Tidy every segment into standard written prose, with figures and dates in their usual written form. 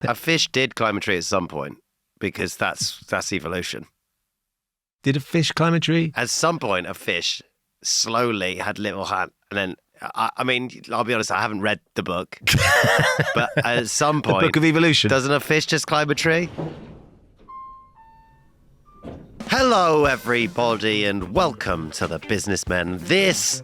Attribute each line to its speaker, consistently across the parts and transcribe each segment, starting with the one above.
Speaker 1: A fish did climb a tree at some point because that's evolution.
Speaker 2: Did a fish climb a tree?
Speaker 1: At some point, a fish slowly had little hand, and then I mean, I'll be honest, I haven't read the book, but at some point,
Speaker 2: The Book of Evolution.
Speaker 1: Doesn't a fish just climb a tree? Hello, everybody, and welcome to The Businessmen. This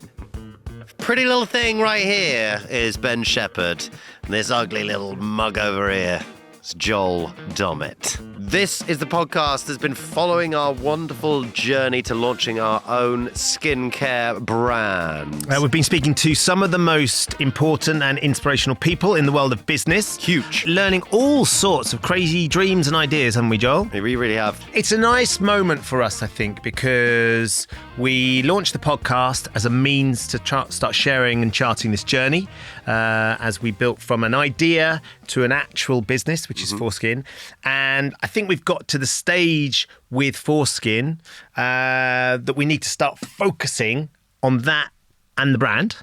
Speaker 1: pretty little thing right here is Ben Shephard, and this ugly little mug over here is Joel Dommett. This is the podcast that's been following our wonderful journey to launching our own skincare brand.
Speaker 2: We've been speaking to some of the most important and inspirational people in the world of business.
Speaker 1: Huge.
Speaker 2: Learning all sorts of crazy dreams and ideas, haven't we, Joel?
Speaker 1: We really have.
Speaker 2: It's a nice moment for us, I think, because we launched the podcast as a means to start sharing and charting this journey as we built from an idea to an actual business, which is Foreskin. And I think we've got to the stage with Foreskin that we need to start focusing on that and the brand.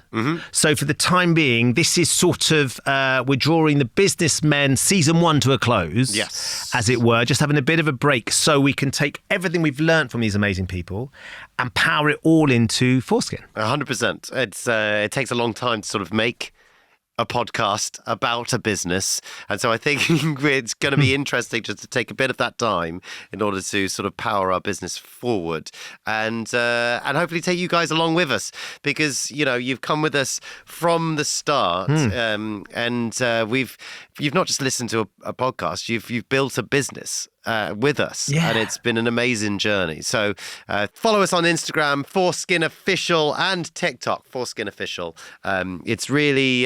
Speaker 2: So for the time being, this is sort of, we're drawing the Businessmen season 1 to a close,
Speaker 1: Yes.
Speaker 2: as it were, just having a bit of a break so we can take everything we've learned from these amazing people and power it all into Foreskin.
Speaker 1: 100%. It takes a long time to sort of make a podcast about a business, and so I think it's going to be interesting just to take a bit of that time in order to sort of power our business forward, and hopefully take you guys along with us, because you've come with us from the start, and you've not just listened to a podcast, you've built a business with us, and it's been an amazing journey. So follow us on Instagram, Foreskin Official, and TikTok, Foreskin Official. It's really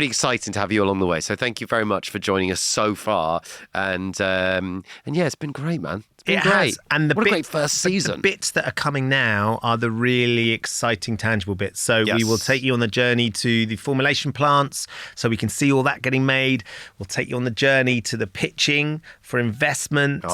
Speaker 1: exciting to have you along the way. So thank you very much for joining us so far, and yeah, it's been great, man. It's been great.
Speaker 2: Has. And
Speaker 1: what a great first season.
Speaker 2: The bits that are coming now are the really exciting, tangible bits. So we will take you on the journey to the formulation plants so we can see all that getting made. We'll take you on the journey to the pitching for investment.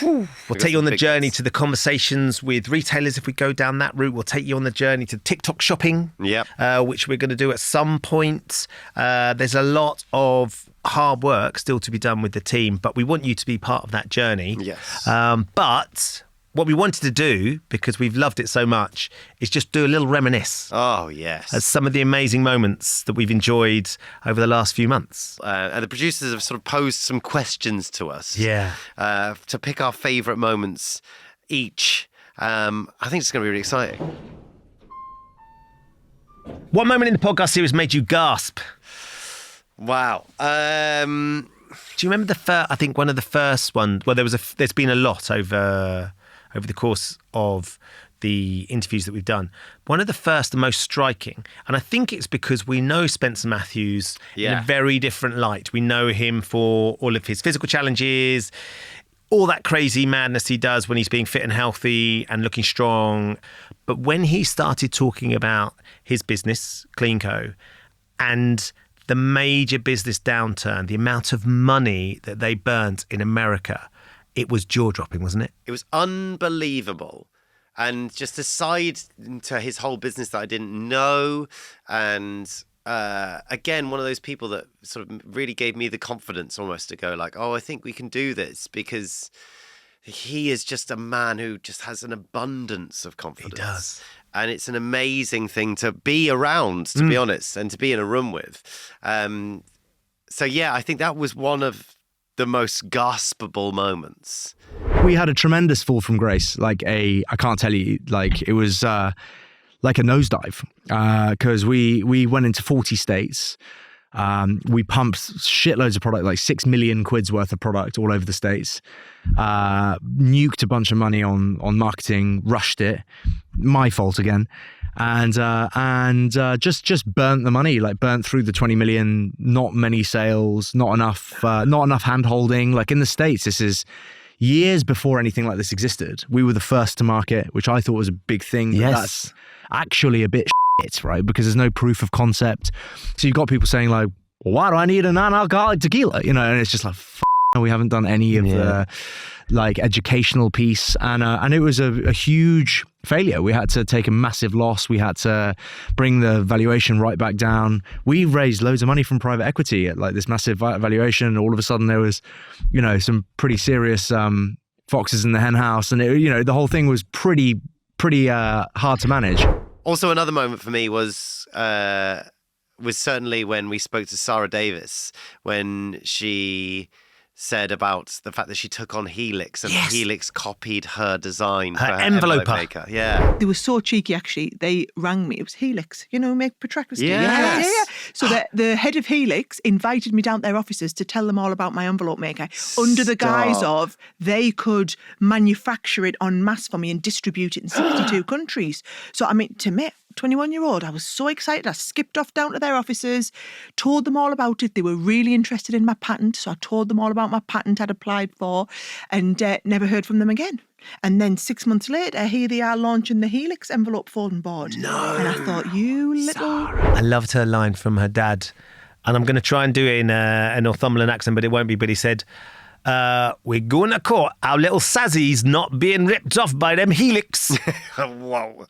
Speaker 2: We'll take you on the journey to the conversations with retailers if we go down that route. We'll take you on the journey to TikTok shopping, which we're going to do at some point. There's a lot of hard work still to be done with the team, but we want you to be part of that journey.
Speaker 1: Yes.
Speaker 2: But what we wanted to do, because we've loved it so much, is just do a little reminisce.
Speaker 1: Oh, yes.
Speaker 2: At some of the amazing moments that we've enjoyed over the last few months.
Speaker 1: And the producers have sort of posed some questions to us.
Speaker 2: Yeah.
Speaker 1: To pick our favourite moments each. I think it's going to be really exciting.
Speaker 2: What moment in the podcast series made you gasp?
Speaker 1: Wow.
Speaker 2: Do you remember the first? I think one of the first ones. Well, there's been a lot over the course of the interviews that we've done. One of the first, the most striking, and I think it's because we know Spencer Matthews in a very different light. We know him for all of his physical challenges, all that crazy madness he does when he's being fit and healthy and looking strong. But when he started talking about his business, CleanCo, and the major business downturn, the amount of money that they burnt in America, it was jaw-dropping, wasn't it?
Speaker 1: It was unbelievable. And just aside to his whole business that I didn't know, and again, one of those people that sort of really gave me the confidence almost to go like, oh, I think we can do this, because he is just a man who just has an abundance of confidence.
Speaker 2: He does.
Speaker 1: And it's an amazing thing to be around, to be honest, and to be in a room with. So, yeah, I think that was one of the most gaspable moments.
Speaker 3: We had a tremendous fall from grace, I can't tell you, it was like a nosedive, because we went into 40 states. We pumped shitloads of product, like 6 million quid's worth of product all over the States, nuked a bunch of money on marketing, rushed it, my fault again, and just burnt the money, burnt through the 20 million, not many sales, not enough hand holding. In the States, this is years before anything like this existed. We were the first to market, which I thought was a big thing.
Speaker 2: Yes.
Speaker 3: That's actually a bit shit, right? Because there's no proof of concept. So you've got people saying why do I need a non-alcoholic tequila? And it's just We haven't done any of the like educational piece, and it was a huge failure. We had to take a massive loss. We had to bring the valuation right back down. We raised loads of money from private equity at like this massive valuation. All of a sudden there was, some pretty serious foxes in the hen house, and the whole thing was pretty hard to manage.
Speaker 1: Also, another moment for me was certainly when we spoke to Sarah Davis, when she said about the fact that she took on Helix and Helix copied her design for her envelope maker. Yeah.
Speaker 4: They were so cheeky, actually. They rang me. It was Helix, make protractors.
Speaker 1: Yes.
Speaker 4: Yeah. So the head of Helix invited me down to their offices to tell them all about my envelope maker under the guise of they could manufacture it en masse for me and distribute it in 62 countries. So, to me, 21-year-old, I was so excited. I skipped off down to their offices, told them all about it. They were really interested in my patent, so I told them all about my patent I'd applied for, and never heard from them again. And then 6 months later, here they are launching the Helix envelope folding board. No. And I thought, you little...
Speaker 2: I loved her line from her dad, and I'm going to try and do it in a Northumberland accent, but it won't be. But he said, we're going to court our little Sazzy's not being ripped off by them Helix.
Speaker 1: Wow.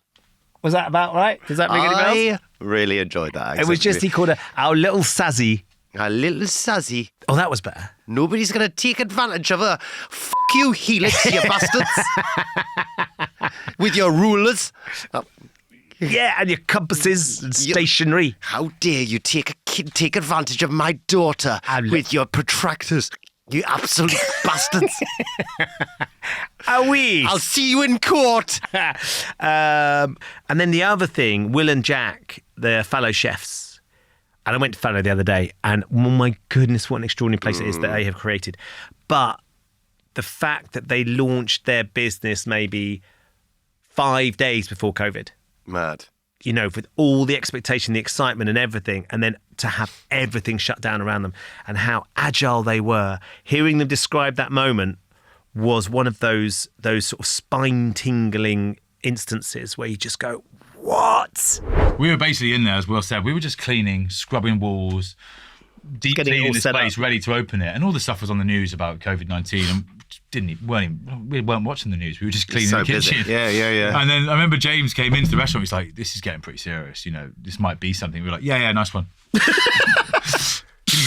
Speaker 2: Was that about right? Does that ring any bells?
Speaker 1: I really enjoyed that accent.
Speaker 2: It was just, he called her our little Sazzy.
Speaker 1: A little Sazzy.
Speaker 2: Oh, that was better.
Speaker 1: Nobody's going to take advantage of her. F*** you, Helix, you bastards. With your rulers.
Speaker 2: Yeah, and your compasses and stationery.
Speaker 1: How dare you take advantage of my daughter with your protractors. You absolute bastards. I'll see you in court.
Speaker 2: And then the other thing, Will and Jack, the fellow chefs. And I went to Fallow the other day, and oh my goodness, what an extraordinary place it is that they have created. But the fact that they launched their business maybe 5 days before COVID.
Speaker 1: Mad.
Speaker 2: With all the expectation, the excitement and everything, and then to have everything shut down around them and how agile they were. Hearing them describe that moment was one of those sort of spine-tingling instances where you just go, what?
Speaker 5: We were basically in there, as Will said. We were just cleaning, scrubbing walls, deep cleaning this place, ready to open it. And all the stuff was on the news about COVID-19 and we weren't watching the news. We were just cleaning the kitchen.
Speaker 1: Busy. Yeah.
Speaker 5: And then I remember James came into the restaurant. He's like, this is getting pretty serious. This might be something. We were like, yeah, nice one.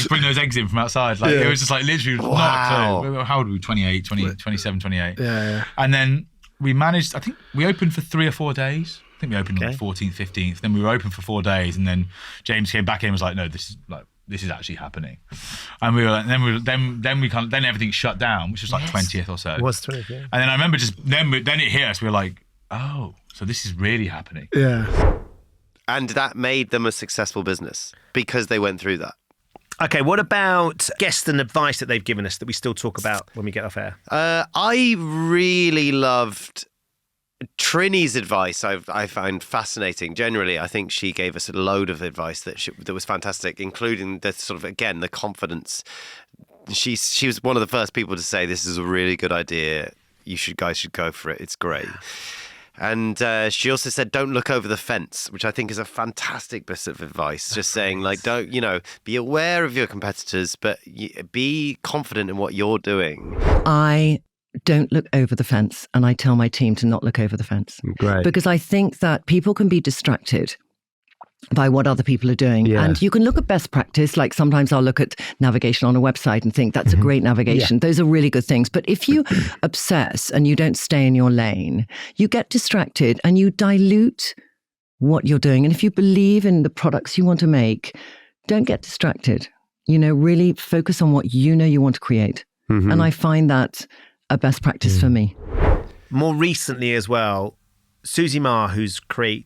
Speaker 5: Bring those eggs in from outside. It was just like literally not a clue. How old were we? 27, 28.
Speaker 3: Yeah.
Speaker 5: And then we managed, I think we opened for 3 or 4 days. I think we opened on the 14th, 15th. Then we were open for 4 days. And then James came back in and was like, no, this is actually happening. And we were like, then everything shut down, which was like 20th or so.
Speaker 2: It was 20th, yeah.
Speaker 5: And then I remember then it hit us. We were like, oh, so this is really happening.
Speaker 3: Yeah.
Speaker 1: And that made them a successful business because they went through that.
Speaker 2: Okay, what about guests and advice that they've given us that we still talk about when we get off air?
Speaker 1: I really loved Trini's advice. I found fascinating. Generally, I think she gave us a load of advice that was fantastic, including the sort of, again, the confidence. She was one of the first people to say, this is a really good idea. You guys should go for it. It's great. And she also said, don't look over the fence, which I think is a fantastic bit of advice. Just saying, don't, be aware of your competitors, but be confident in what you're doing.
Speaker 6: I don't look over the fence, and I tell my team to not look over the fence.
Speaker 3: Great.
Speaker 6: Because I think that people can be distracted by what other people are doing. Yeah. And you can look at best practice. Like sometimes I'll look at navigation on a website and think that's a great navigation. Yeah. Those are really good things. But if you obsess and you don't stay in your lane, you get distracted and you dilute what you're doing. And if you believe in the products you want to make, don't get distracted. Really focus on what you want to create. Mm-hmm. And I find that a best practice for me.
Speaker 2: More recently as well, Susie Ma, who's created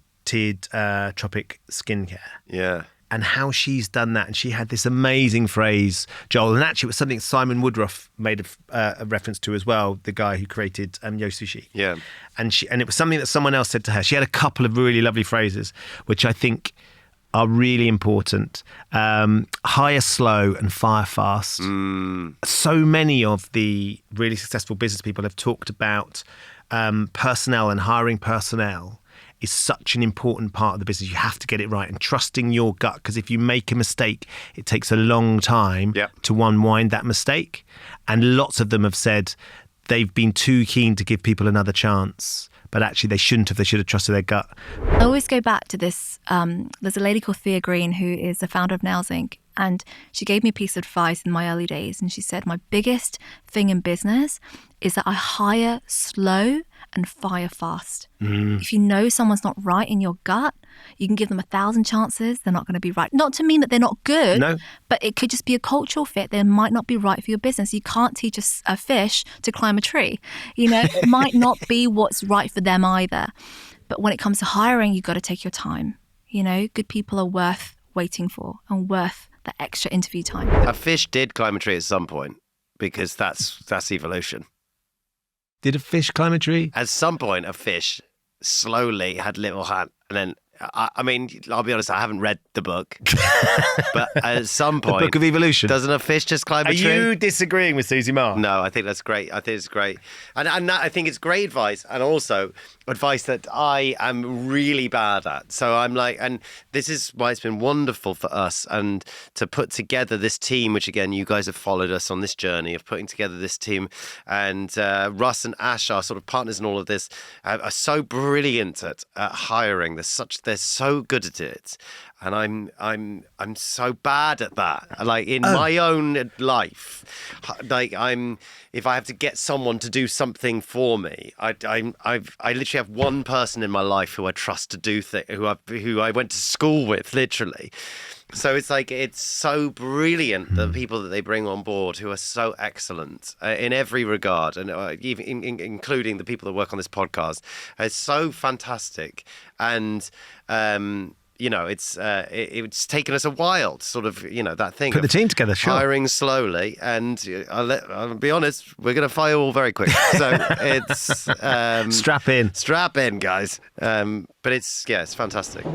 Speaker 2: Tropic Skincare.
Speaker 1: Yeah.
Speaker 2: And how she's done that. And she had this amazing phrase, Joel, and actually it was something Simon Woodruff made a reference to as well, the guy who created Yo Sushi.
Speaker 1: Yeah.
Speaker 2: And it was something that someone else said to her. She had a couple of really lovely phrases, which I think are really important. Hire slow and fire fast. So many of the really successful business people have talked about personnel and hiring personnel is such an important part of the business. You have to get it right, and trusting your gut, because if you make a mistake, it takes a long time to unwind that mistake. And lots of them have said they've been too keen to give people another chance, but actually they shouldn't have. They should have trusted their gut.
Speaker 7: I always go back to this. There's a lady called Thea Green who is the founder of Nails Inc. And she gave me a piece of advice in my early days. And she said, my biggest thing in business is that I hire slow and fire fast. If you know someone's not right in your gut, you can give them 1,000 chances. They're not going to be right. Not to mean that they're not good, but it could just be a cultural fit. They might not be right for your business. You can't teach a fish to climb a tree. It might not be what's right for them either. But when it comes to hiring, you've got to take your time. Good people are worth waiting for and worth the extra interview time.
Speaker 1: A fish did climb a tree at some point, because that's evolution.
Speaker 2: Did a fish climb a tree?
Speaker 1: At some point, a fish slowly had little hand, and then I mean, I'll be honest, I haven't read the book, but at some point,
Speaker 2: the Book of Evolution,
Speaker 1: doesn't a fish just climb a tree?
Speaker 2: Are you disagreeing with Susie Marr?
Speaker 1: No, I think that's great. I think it's great, and that, I think it's great advice, and also advice that I am really bad at. So I'm like, and this is why it's been wonderful for us, and to put together this team, which again, you guys have followed us on this journey of putting together this team, and Russ and Ash, our sort of partners in all of this, are so brilliant at hiring. They're so good at it, and I'm so bad at that. Like in my own life, like if I have to get someone to do something for me, I literally have one person in my life who I trust to do things, who I went to school with, literally. So it's like, it's so brilliant, the people that they bring on board who are so excellent in every regard, and even including the people that work on this podcast. It's so fantastic. And, it's taken us a while to sort of, that thing.
Speaker 2: Put the team together, sure.
Speaker 1: Hiring slowly. And I'll be honest, we're going to fire all very quick. So it's...
Speaker 2: Strap in,
Speaker 1: guys. But it's fantastic.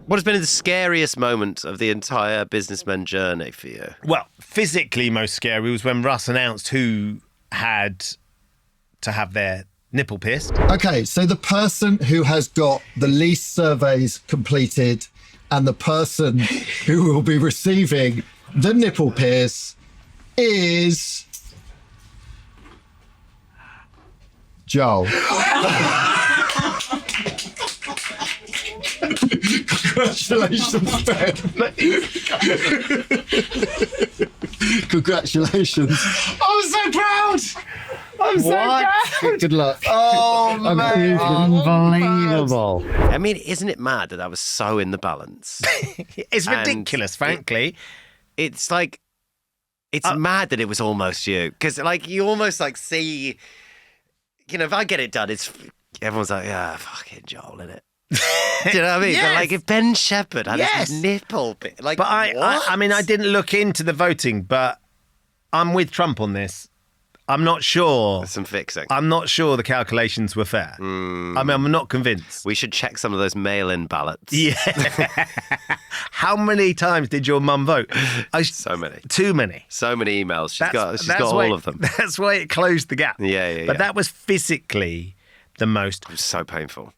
Speaker 1: What has been the scariest moment of the entire businessman journey for you?
Speaker 2: Well, physically most scary was when Russ announced who had to have their nipple pierced.
Speaker 8: Okay, so the person who has got the least surveys completed and the person who will be receiving the nipple pierce is Joel. Congratulations, Ben. Congratulations.
Speaker 2: I'm so proud. I'm so proud.
Speaker 8: Good luck.
Speaker 2: Oh, man.
Speaker 3: Unbelievable.
Speaker 1: I mean, isn't it mad that was so in the balance?
Speaker 2: It's ridiculous, frankly.
Speaker 1: It's like, it's mad that it was almost you. Because, like, you almost, like, see, if I get it done, everyone's like, yeah, fucking Joel, innit? Do you know what I mean?
Speaker 2: Yes.
Speaker 1: But like if Ben Shephard had his nipple bit, like,
Speaker 2: but I mean, I didn't look into the voting, but I'm with Trump on this. I'm not sure.
Speaker 1: There's some fixing.
Speaker 2: I'm not sure the calculations were fair. I mean, I'm not convinced.
Speaker 1: We should check some of those mail-in ballots.
Speaker 2: Yeah. How many times did your mum vote?
Speaker 1: So many.
Speaker 2: Too many.
Speaker 1: So many emails. She's got all of them.
Speaker 2: That's why it closed the gap.
Speaker 1: Yeah.
Speaker 2: But that was physically the most.
Speaker 1: It was so painful.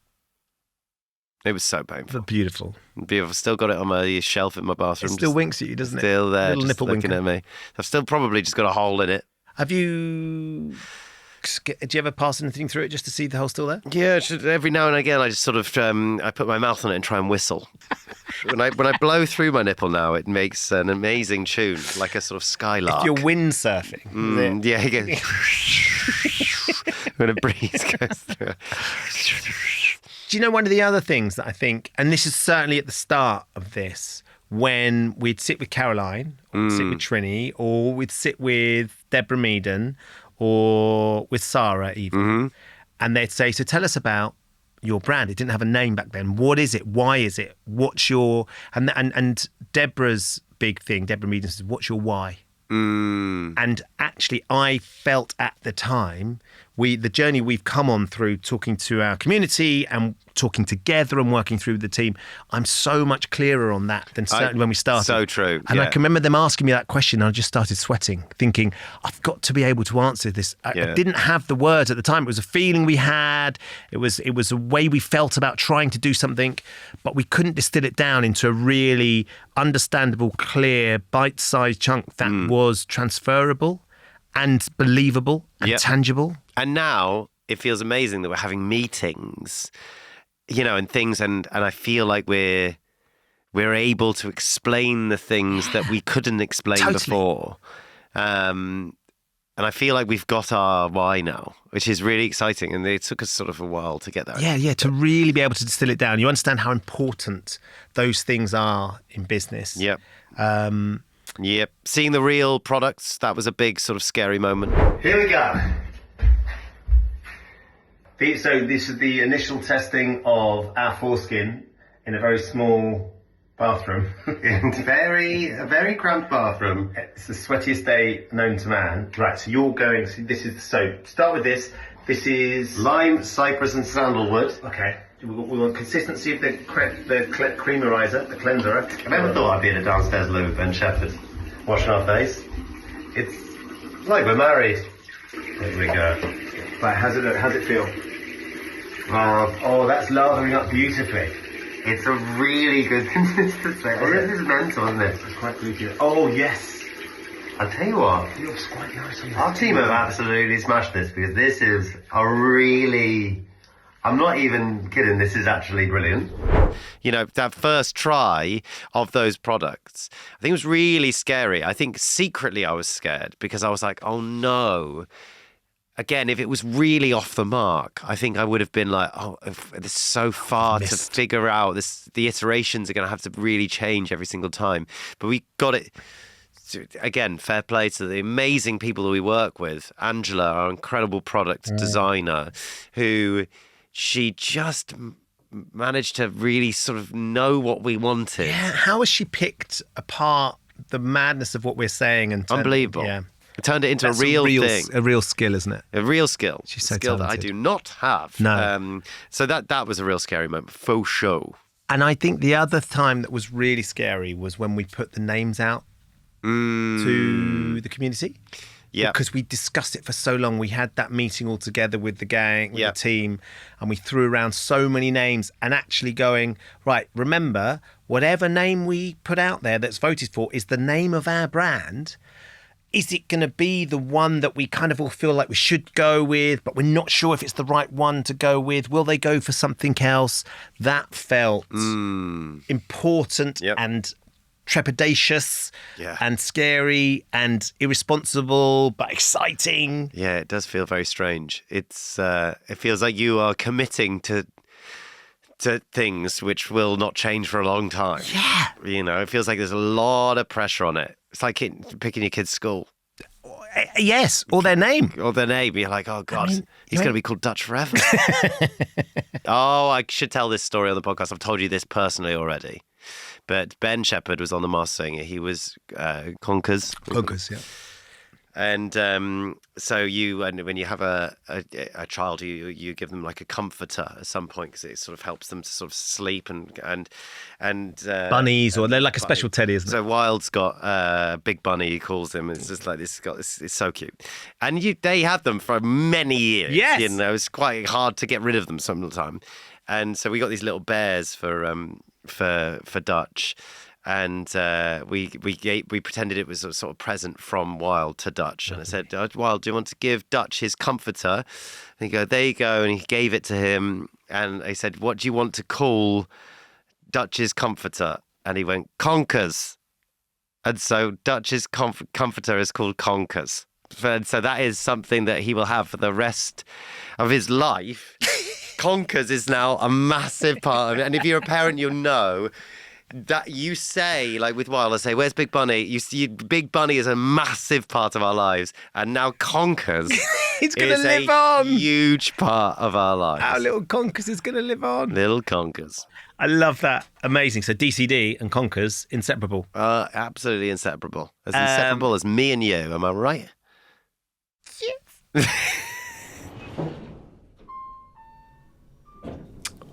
Speaker 1: It was so painful.
Speaker 2: But beautiful.
Speaker 1: Beautiful. Still got it on my shelf in my bathroom.
Speaker 2: It still winks at you, doesn't it?
Speaker 1: Still there,
Speaker 2: little
Speaker 1: just
Speaker 2: nipple
Speaker 1: looking
Speaker 2: winker.
Speaker 1: at me. I've still probably just got a hole in it.
Speaker 2: Have you... Do you ever pass anything through it just to see the hole still there?
Speaker 1: Yeah, every now and again I just sort of I put my mouth on it and try and whistle. when I blow through my nipple now, it makes an amazing tune, like a sort of skylark.
Speaker 2: If you're windsurfing.
Speaker 1: Yeah, you go when a breeze goes through.
Speaker 2: Do you know one of the other things that I think, and this is certainly at the start of this, when we'd sit with Caroline, or sit with Trini, or we'd sit with Deborah Meaden, or with Sarah even, and they'd say, so tell us about your brand. It didn't have a name back then. What is it? Why is it? What's your... And Deborah's big thing, Deborah Meaden says, what's your why? And actually, I felt at the time the journey we've come on through talking to our community and talking together and working through the team, I'm so much clearer on that than certainly when we started.
Speaker 1: So true.
Speaker 2: And I can remember them asking me that question, and I just started sweating, thinking, I've got to be able to answer this. I didn't have the words at the time. It was a feeling we had. It was a way we felt about trying to do something, but we couldn't distill it down into a really understandable, clear, bite-sized chunk that was transferable and believable and tangible.
Speaker 1: And now it feels amazing that we're having meetings, and things, and I feel like we're able to explain the things that we couldn't explain before. And I feel like we've got our why now, which is really exciting. And it took us sort of a while to get there.
Speaker 2: Yeah, to really be able to distill it down. You understand how important those things are in business.
Speaker 1: Yep. Seeing the real products, that was a big sort of scary moment.
Speaker 2: Here we go. So this is the initial testing of our foreskin in a very small bathroom.
Speaker 1: A very cramped bathroom.
Speaker 2: It's the sweatiest day known to man. Right, so you're going, start with this. This is
Speaker 1: Lime, cypress and sandalwood.
Speaker 2: Okay. We want consistency of the creamerizer, the cleanser.
Speaker 1: I never thought I'd be in a downstairs loo with Ben Shephard washing our face. It's like we're married. There we go.
Speaker 2: Right, how's it feel? Oh, that's lathering up beautifully.
Speaker 1: It's a really good consistency. This is mental, isn't it?
Speaker 2: It's quite gluty. Oh, yes.
Speaker 1: I'll tell you what.
Speaker 2: It looks quite nice on
Speaker 1: Our team have absolutely smashed this, because this is a really... I'm not even kidding, this is actually brilliant. That first try of those products, I think it was really scary. I think secretly I was scared, because I was like, oh no. Again, if it was really off the mark, I think I would have been like, oh, this is so far to figure out. The iterations are going to have to really change every single time. But we got it. Again, fair play to the amazing people that we work with. Angela, our incredible product designer, who she just managed to really sort of know what we wanted.
Speaker 2: Yeah, how has she picked apart the madness of what we're saying? And
Speaker 1: unbelievable.
Speaker 2: Yeah.
Speaker 1: It turned it into a real thing.
Speaker 2: A real skill, isn't it?
Speaker 1: A real skill.
Speaker 2: She's so
Speaker 1: skill
Speaker 2: talented.
Speaker 1: that I do not have.
Speaker 2: No.
Speaker 1: So that was a real scary moment, faux show.
Speaker 2: And I think the other time that was really scary was when we put the names out to the community.
Speaker 1: Yeah.
Speaker 2: Because we discussed it for so long. We had that meeting all together with the gang, with the team, and we threw around so many names and actually going, right, remember, whatever name we put out there that's voted for is the name of our brand. Is it going to be the one that we kind of all feel like we should go with, but we're not sure if it's the right one to go with? Will they go for something else? That felt important and trepidatious and scary and irresponsible, but exciting.
Speaker 1: Yeah, it does feel very strange. It feels like you are committing to things which will not change for a long time.
Speaker 2: Yeah.
Speaker 1: It feels like there's a lot of pressure on it. It's like picking your kid's school.
Speaker 2: Yes, or their name.
Speaker 1: Or their name. You're like, oh, God, he's going to be called Dutch forever. Oh, I should tell this story on the podcast. I've told you this personally already. But Ben Shephard was on The Masked Singer. He was Conkers.
Speaker 2: Conkers, yeah.
Speaker 1: And so when you have a child, you give them like a comforter at some point, because it sort of helps them to sort of sleep and
Speaker 2: bunnies, or they're like a special teddy, isn't it?
Speaker 1: So Wild's got Big Bunny, he calls him. It's just like this. It's so cute, and they had them for many years.
Speaker 2: Yes,
Speaker 1: it's quite hard to get rid of them sometimes, and so we got these little bears for Dutch. And we pretended it was a sort of present from Wild to Dutch. And I said, Wild, do you want to give Dutch his comforter? And he go, there you go. And he gave it to him. And I said, what do you want to call Dutch's comforter? And he went, Conkers. And so Dutch's comforter is called Conkers. And so that is something that he will have for the rest of his life. Conkers is now a massive part of it. And if you're a parent, you'll know that you say, like with Wild, I say, where's Big Bunny? You see, Big Bunny is a massive part of our lives. And now Conkers
Speaker 2: it's gonna
Speaker 1: is
Speaker 2: live
Speaker 1: a
Speaker 2: on.
Speaker 1: Huge part of our lives.
Speaker 2: Our little Conkers is going to live on.
Speaker 1: Little Conkers.
Speaker 2: I love that. Amazing. So DCD and Conkers, inseparable.
Speaker 1: Absolutely inseparable. As inseparable as me and you. Am I right?
Speaker 2: Yes.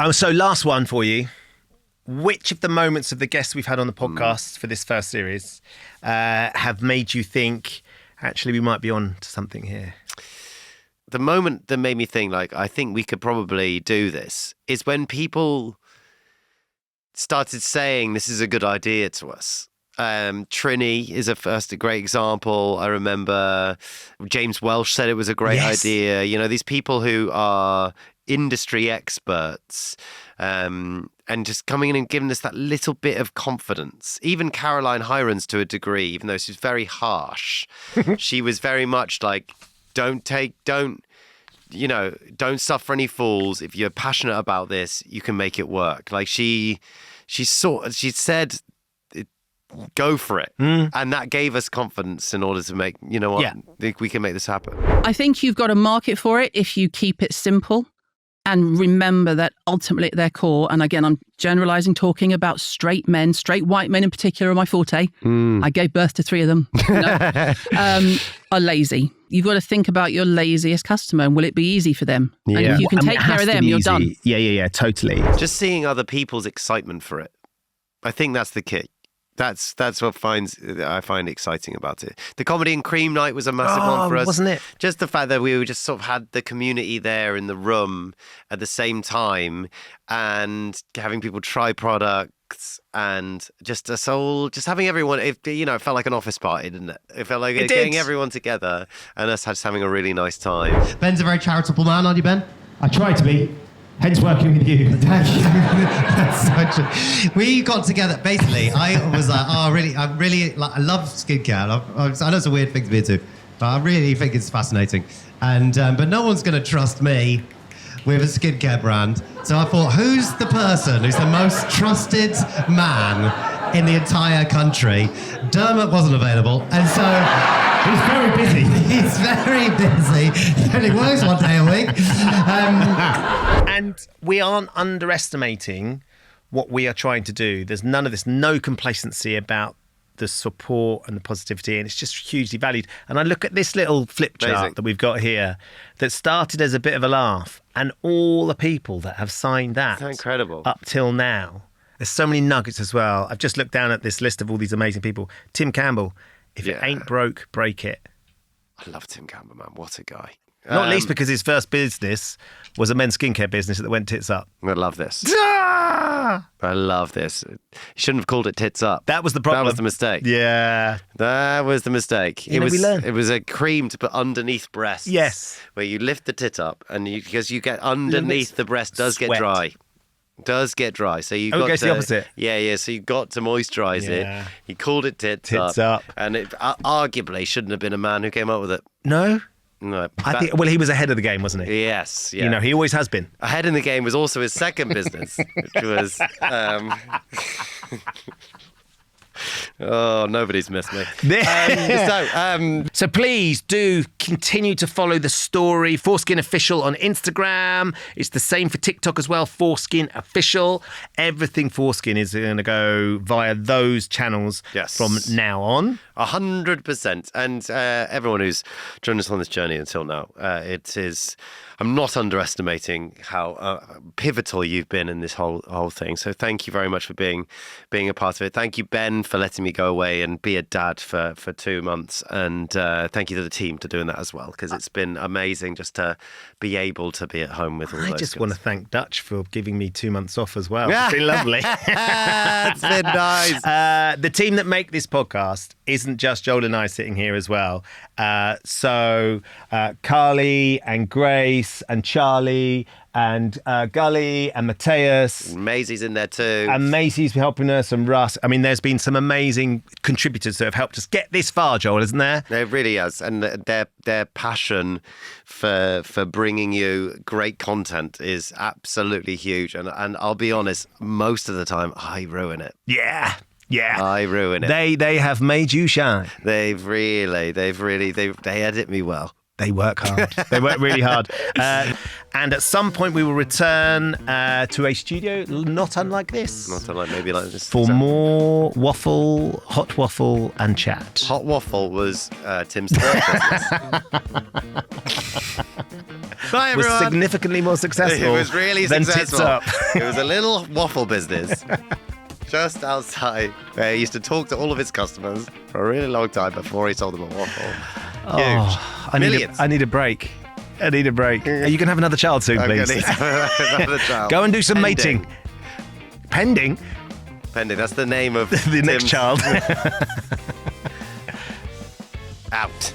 Speaker 2: Oh, so last one for you. Which of the moments of the guests we've had on the podcast for this first series have made you think, actually, we might be on to something here?
Speaker 1: The moment that made me think, like, I think we could probably do this is when people started saying this is a good idea to us. Trini is a great example. I remember James Welsh said it was a great idea. You know, these people who are industry experts and just coming in and giving us that little bit of confidence. Even Caroline Hirons, to a degree, even though she's very harsh, she was very much like, don't suffer any fools. If you're passionate about this, you can make it work. Like she said, go for it. And that gave us confidence in order to make, you know what, we can make this happen.
Speaker 9: I think you've got a market for it if you keep it simple and remember that ultimately at their core, and again, I'm generalizing, talking about straight men, straight white men in particular are my forte. I gave birth to 3 of them, are lazy. You've got to think about your laziest customer and will it be easy for them? Yeah. And if you can take care of them, you're done.
Speaker 2: Yeah, totally.
Speaker 1: Just seeing other people's excitement for it. I think that's the key. That's what I find exciting about it. The Comedy and Cream night was a massive one for us.
Speaker 2: Wasn't it?
Speaker 1: Just the fact that we just sort of had the community there in the room at the same time and having people try products and just having everyone, it felt like an office party, didn't it? It felt like getting everyone together and us just having a really nice time.
Speaker 10: Ben's a very charitable man, aren't you, Ben?
Speaker 11: I try to be. Hence working with you.
Speaker 10: Thank you. That's so true. We got together, basically, I was like, I love skincare. I know it's a weird thing to be into, but I really think it's fascinating. And but no one's going to trust me with a skincare brand. So I thought, who's the person who's the most trusted man in the entire country? Dermot wasn't available, and so...
Speaker 11: He's very busy.
Speaker 10: He's very busy. He only works 1 day a week.
Speaker 2: And we aren't underestimating what we are trying to do. There's none of this, no complacency about the support and the positivity, and it's just hugely valued. And I look at this little flip chart that we've got here that started as a bit of a laugh, and all the people that have signed that.
Speaker 1: That's incredible.
Speaker 2: Up till now. There's so many nuggets as well. I've just looked down at this list of all these amazing people. Tim Campbell. If it ain't broke, break it.
Speaker 1: I love Tim Campbell, man. What a guy.
Speaker 2: Not least because his first business was a men's skincare business that went tits up.
Speaker 1: I love this. I love this. You shouldn't have called it tits up.
Speaker 2: That was the problem.
Speaker 1: That was the mistake.
Speaker 2: Yeah.
Speaker 1: That was the mistake.
Speaker 2: We learn.
Speaker 1: It was a cream to put underneath breasts.
Speaker 2: Yes.
Speaker 1: Where you lift the tit up and because you get underneath the breast does
Speaker 2: sweat.
Speaker 1: Get dry. Does get dry, so you
Speaker 2: got
Speaker 1: got
Speaker 2: to the opposite.
Speaker 1: Yeah. So you got to moisturise it. He called it tits up, and it arguably shouldn't have been a man who came up with it.
Speaker 2: No,
Speaker 1: I
Speaker 2: think. Well, he was ahead of the game, wasn't he?
Speaker 1: Yes, yeah.
Speaker 2: You know, he always has been.
Speaker 1: Ahead in the game was also his second business, which was. Oh, nobody's missed me.
Speaker 2: So please do continue to follow the story. Foreskin Official on Instagram. It's the same for TikTok as well. Foreskin Official. Everything Foreskin is going to go via those channels from now on.
Speaker 1: 100%. And everyone who's joined us on this journey until now, I'm not underestimating how pivotal you've been in this whole thing. So thank you very much for being a part of it. Thank you, Ben, for letting me go away and be a dad for 2 months. And thank you to the team for doing that as well, because it's been amazing just to be able to be at home with all those guys.
Speaker 2: I just want to thank Dutch for giving me 2 months off as well. It's been lovely.
Speaker 1: It's been nice.
Speaker 2: The team that make this podcast isn't just Joel and I sitting here as well. So Carly and Grace and Charlie and Gully and Mateus.
Speaker 1: Maisie's in there too.
Speaker 2: And Maisie's helping us and Russ. I mean, there's been some amazing contributors that have helped us get this far, Joel, isn't there?
Speaker 1: There really is. And their passion for bringing you great content is absolutely huge. And I'll be honest, most of the time, I ruin it.
Speaker 2: Yeah.
Speaker 1: I ruin it.
Speaker 2: They have made you shine.
Speaker 1: They edit me well.
Speaker 2: They work hard. They work really hard. And at some point, we will return to a studio not unlike this.
Speaker 1: Not unlike maybe like this.
Speaker 2: For more waffle, hot waffle, and chat.
Speaker 1: Hot waffle was Tim's third business. Bye,
Speaker 2: Was
Speaker 1: everyone.
Speaker 2: significantly more successful.
Speaker 1: It was really
Speaker 2: than
Speaker 1: successful.
Speaker 2: Tits Up.
Speaker 1: It was a little waffle business just outside where he used to talk to all of his customers for a really long time before he sold them a waffle. Huge. Millions.
Speaker 2: I need a break. Are you going to have another child soon,
Speaker 1: I'm
Speaker 2: please?
Speaker 1: gonna need another child.
Speaker 2: Go and do some
Speaker 1: Pending.
Speaker 2: mating. Pending?
Speaker 1: Pending. That's the name of
Speaker 2: The next
Speaker 1: Tim's-
Speaker 2: child.
Speaker 1: Out.